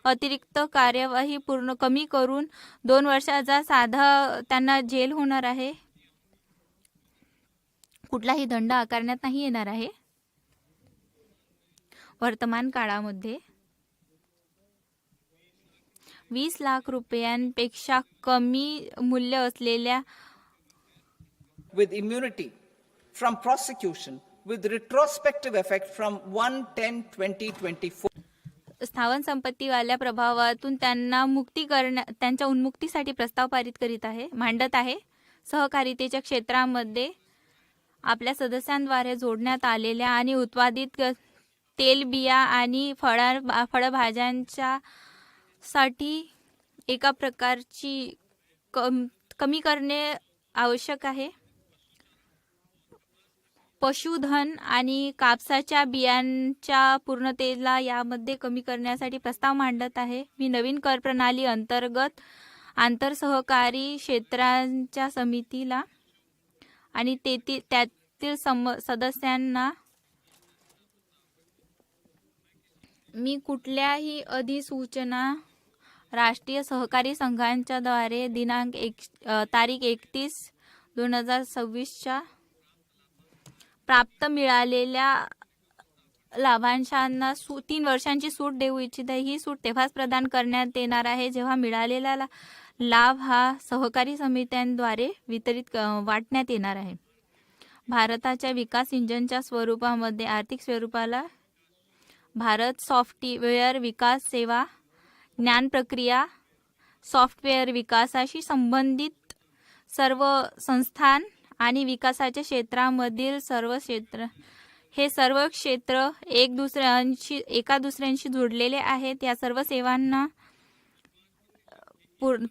अतिरिक्त कार्यवाही पूर्ण कमी करून 2 वर्षाचा साधा त्यांना जेल होणार आहे. कुठलाही दंड आकारण्यात नाही येणार आहे. वर्तमान काळामध्ये 20 लाख रुपयांपेक्षा कमी मूल्य असलेल्या with immunity from prosecution with retrospective effect from 1/10/2024. स्थावर संपत्तीवाल्या प्रभावातून त्यांना त्यांच्या उन्मुक्तीसाठी प्रस्ताव पारित मांडत आहे. सहकारितेच्या क्षेत्रामध्ये आपल्या सदस्यांद्वारे जोडण्यात आलेल्या आणि उत्पादित तेलबिया आणि फळभाज्यांच्या साठी एका प्रकारची कमी करणे आवश्यक आहे. पशुधन आणि कापसाच्या बियांच्या पूर्णतेला यामध्ये कमी करण्यासाठी प्रस्ताव मांडत आहे. मी नवीन कर प्रणाली अंतर्गत आंतर सहकारी क्षेत्रांच्या समितीला आणि त्यातील सदस्यांना मी कुठल्याही अधिसूचना राष्ट्रीय सहकारी संघांच्या द्वारे तारीख 31/2026 प्राप्त मिळालेल्या लाभांशांना 3 वर्षांची सूट देऊ इच्छित आहे. ही सूट तेव्हाच प्रदान करण्यात येणार आहे जेव्हा मिळालेला लाभ हा सहकारी समित्यांद्वारे वाटण्यात येणार आहे. भारताच्या विकास इंजिनच्या स्वरूपामध्ये आर्थिक स्वरूपाला भारत सॉफ्टवेअर विकास सेवा, ज्ञान प्रक्रिया, सॉफ्टवेअर विकासाशी संबंधित सर्व संस्थान आणि विकासाच्या क्षेत्रामधील सर्व क्षेत्र एका दुसऱ्यांशी जोडलेले आहेत. या सर्व सेवांना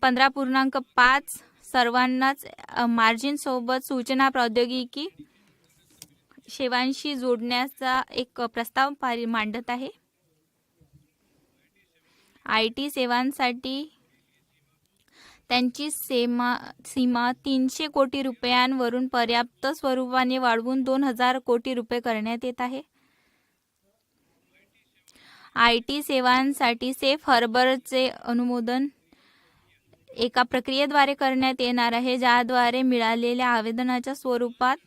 15.5 सर्वांनाच मार्जिन सोबत सूचना प्रौद्योगिकी सेवांशी जोडण्याचा एक प्रस्ताव मांडत आहे. IT सेवांसाठी त्यांची सीमा 300 कोटी रुपयांवरून पर्याप्त स्वरूपाने वाढवून 2000 कोटी रुपये करण्यात येत आहे. IT सेवांसाठी सेफ हार्बरचे अनुमोदन एका प्रक्रियेद्वारे करण्यात येणार आहे, ज्याद्वारे मिळालेल्या आवेदनाच्या स्वरूपात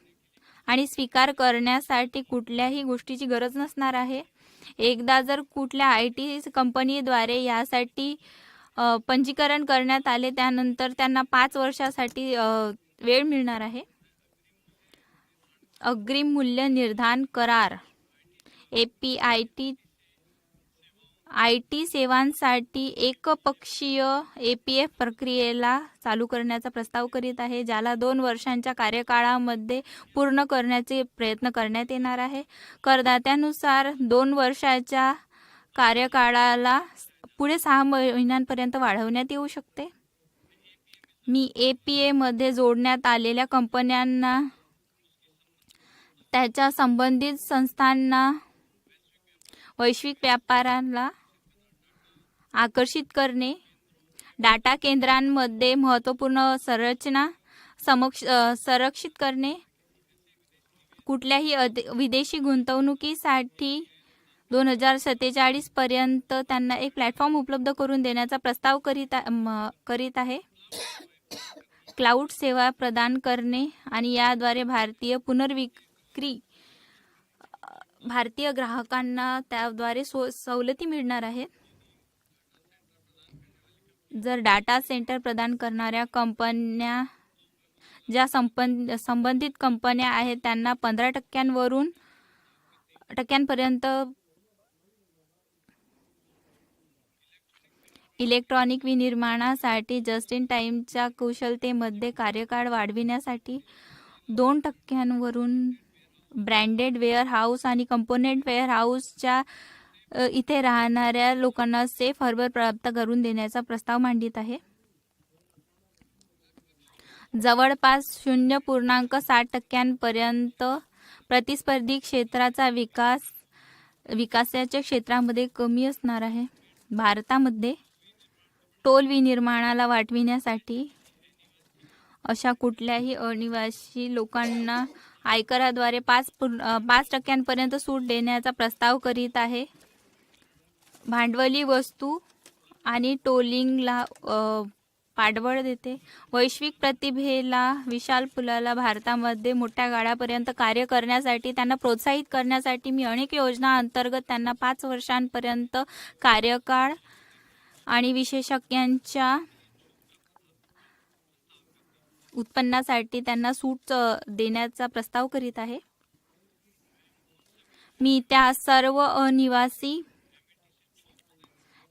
आणि स्वीकार करण्यासाठी कुठल्याही गोष्टीची गरज नसणार आहे. एकदा जर कुठल्या IT कंपनीद्वारे यासाठी पंजीकरण करण्यात आले त्यानंतर त्यांना 5 वर्षासाठी वेळ मिळणार आहे. अग्रिम मूल्य निर्धारण करार IT सेवांसाठी एकपक्षीय APF प्रक्रियेला चालू करण्याचा प्रस्ताव करीत आहे, ज्याला 2 वर्षांच्या कार्यकाळामध्ये पूर्ण करण्याचे प्रयत्न करण्यात येणार आहे. करदात्यानुसार 2 वर्षाच्या कार्यकाळाला पुढे 6 महिन्यांपर्यंत वाढवण्यात येऊ शकते. मी APA मध्ये जोडण्यात आलेल्या कंपन्यांना, त्याच्या संबंधित संस्थांना, वैश्विक व्यापाराला आकर्षित करणे, डाटा केंद्रांमध्ये महत्त्वपूर्ण संरचना संरक्षित करणे, कुठल्याही विदेशी गुंतवणुकीसाठी 2047 पर्यंत त्यांना एक प्लॅटफॉर्म उपलब्ध करून देण्याचा प्रस्ताव करीत आहे. क्लाउड सेवा प्रदान करणे आणि याद्वारे भारतीय ग्राहकांना त्याद्वारे सवलती मिळणार आहेत. जर डाटा सेंटर प्रदान करणाऱ्या कंपन्या ज्या संबंधित कंपन्या आहेत त्यांना 15% इलेक्ट्रॉनिक विनिर्माणासाठी जस्ट इन टाइमच्या कुशलतेमध्ये कार्यकाळ वाढविण्यासाठी 2% ब्रँडेड वेअरहाऊस आणि कंपोनेंट वेअरहाऊसच्या इथे राहणाऱ्या लोकांना सेफ हार्बर प्राप्त करून देण्याचा प्रस्ताव मांडित आहे. जवळपास 0.60% प्रतिस्पर्धी क्षेत्राचा विकासाच्या क्षेत्रामध्ये कमी असणार आहे. भारतामध्ये टोल विनिर्माणाला वाढविण्यासाठी अशा कुठल्याही अनिवासी लोकांना आयकराद्वारे 5% सूट देण्याचा प्रस्ताव करीत आहे. भांडवली वस्तू आणि टोलिंगला पाठबळ देते. वैश्विक प्रतिभेला, विशाल फुलाला भारतामध्ये मोठ्या गाड्यापर्यंत कार्य करण्यासाठी त्यांना प्रोत्साहित करण्यासाठी मी अनेक योजना अंतर्गत त्यांना 5 वर्षांपर्यंत कार्यकाळ आणि विशेषज्ञांच्या उत्पन्नासाठी त्यांना सूट देण्याचा प्रस्ताव करीत आहे. मी त्या सर्व अनिवासी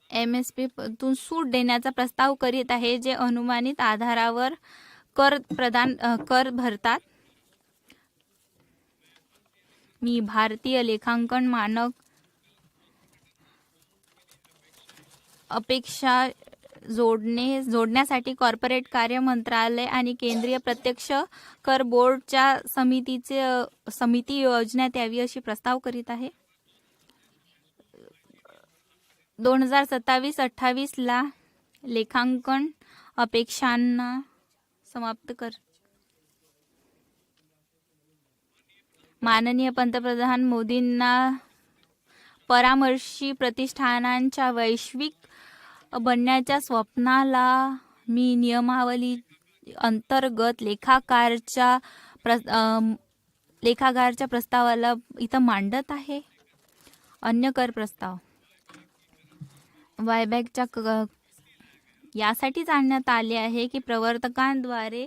MSP तून सूट देण्याचा प्रस्ताव करीत आहे जे अनुमानित आधारावर कर भरतात. मी भारतीय लेखांकन मानक अपेक्षा जोडण्यासाठी कॉर्पोरेट कार्य मंत्रालय आणि केंद्रीय प्रत्यक्ष कर बोर्डच्या समिती योजण्यात यावी अशी प्रस्ताव करीत आहे. 2027-28 ला लेखांकन अपेक्षांना समाप्त कर. माननीय पंतप्रधान मोदींना परामर्शी प्रतिष्ठानांच्या वैश्विक बनण्याच्या स्वप्नाला मी नियमावली अंतर्गत लेखागारच्या प्रस्तावाला इथं मांडत आहे. अन्य कर प्रस्ताव बायबॅकच्या यासाठीच आणण्यात आले आहे की प्रवर्तकांद्वारे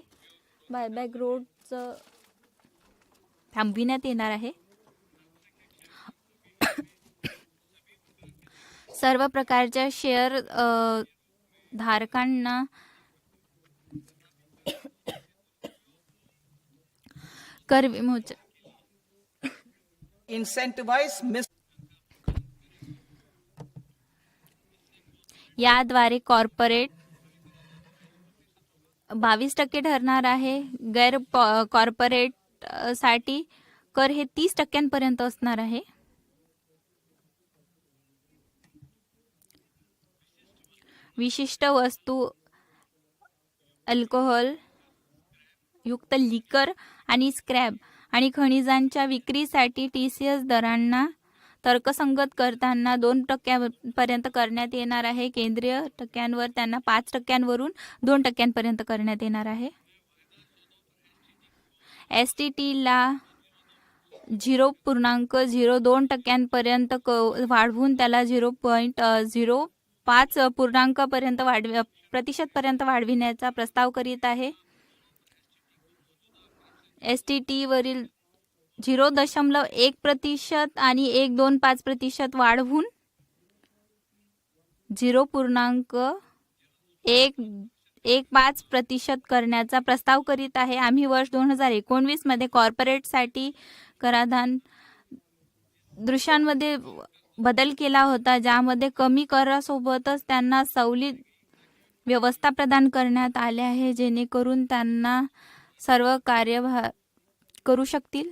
बायबॅक रोडचं थांबविण्यात येणार आहे. सर्व प्रकारच्या शेअर धारकांना कर विमोचन incentivize याद्वारे कॉर्पोरेट 22% ठरणार आहे. गैर कॉर्पोरेट साठी कर हे 30% असणार आहे. विशिष्ट वस्तू, अल्कोहोल युक्त लिकर आणि स्क्रॅप आणि खनिजांच्या विक्रीसाठी TCS दरांना तर्कसंगत करताना 2% करण्यात येणार आहे. केंद्रीय टक्क्यांवर त्यांना 5% 2% करण्यात येणार आहे. STTला 0.02% वाढवून त्याला 0.05% प्रतिशतपर्यंत वाढविण्याचा प्रस्ताव करीत आहे. STT वरील 0.1% आणि 1.25% वाढवून 0.115% करण्याचा प्रस्ताव करीत आहे. आम्ही वर्ष 2019 मध्ये कॉर्पोरेटसाठी कराधान दृश्यांमध्ये बदल केला होता, ज्यामध्ये कमी करासोबतच त्यांना सवलत व्यवस्था प्रदान करण्यात आल्या आहे, जेणेकरून त्यांना सर्व कार्यभार करू शकतील.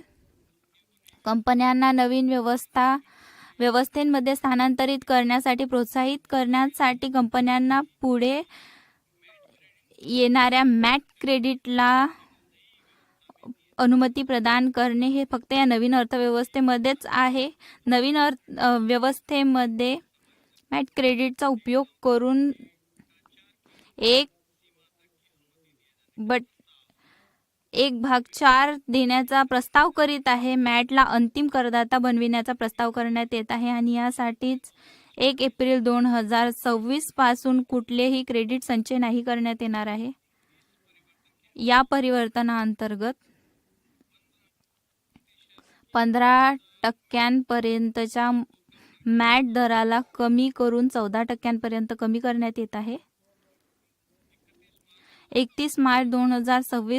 कंपन्यांना नवीन व्यवस्थेमध्ये स्थानांतरित करण्यासाठी प्रोत्साहित करण्यासाठी कंपन्यांना पुढे येणाऱ्या मॅट क्रेडिटला अनुमती प्रदान करणे हे फक्त या नवीन अर्थव्यवस्थेमध्येच आहे. नवीन व्यवस्थेमध्ये मॅट क्रेडिटचा उपयोग करून 1/4 देण्याचा प्रस्ताव करीत आहे. मॅटला अंतिम करदाता बनविण्याचा प्रस्ताव करण्यात येत आहे आणि यासाठीच 1 एप्रिल 2026 पासून कुठलेही क्रेडिट संचय नाही करण्यात येणार आहे. या परिवर्तनाअंतर्गत 15% मॅट दराला कमी करून 14% कमी करण्यात येत आहे. 31 मार्च 2026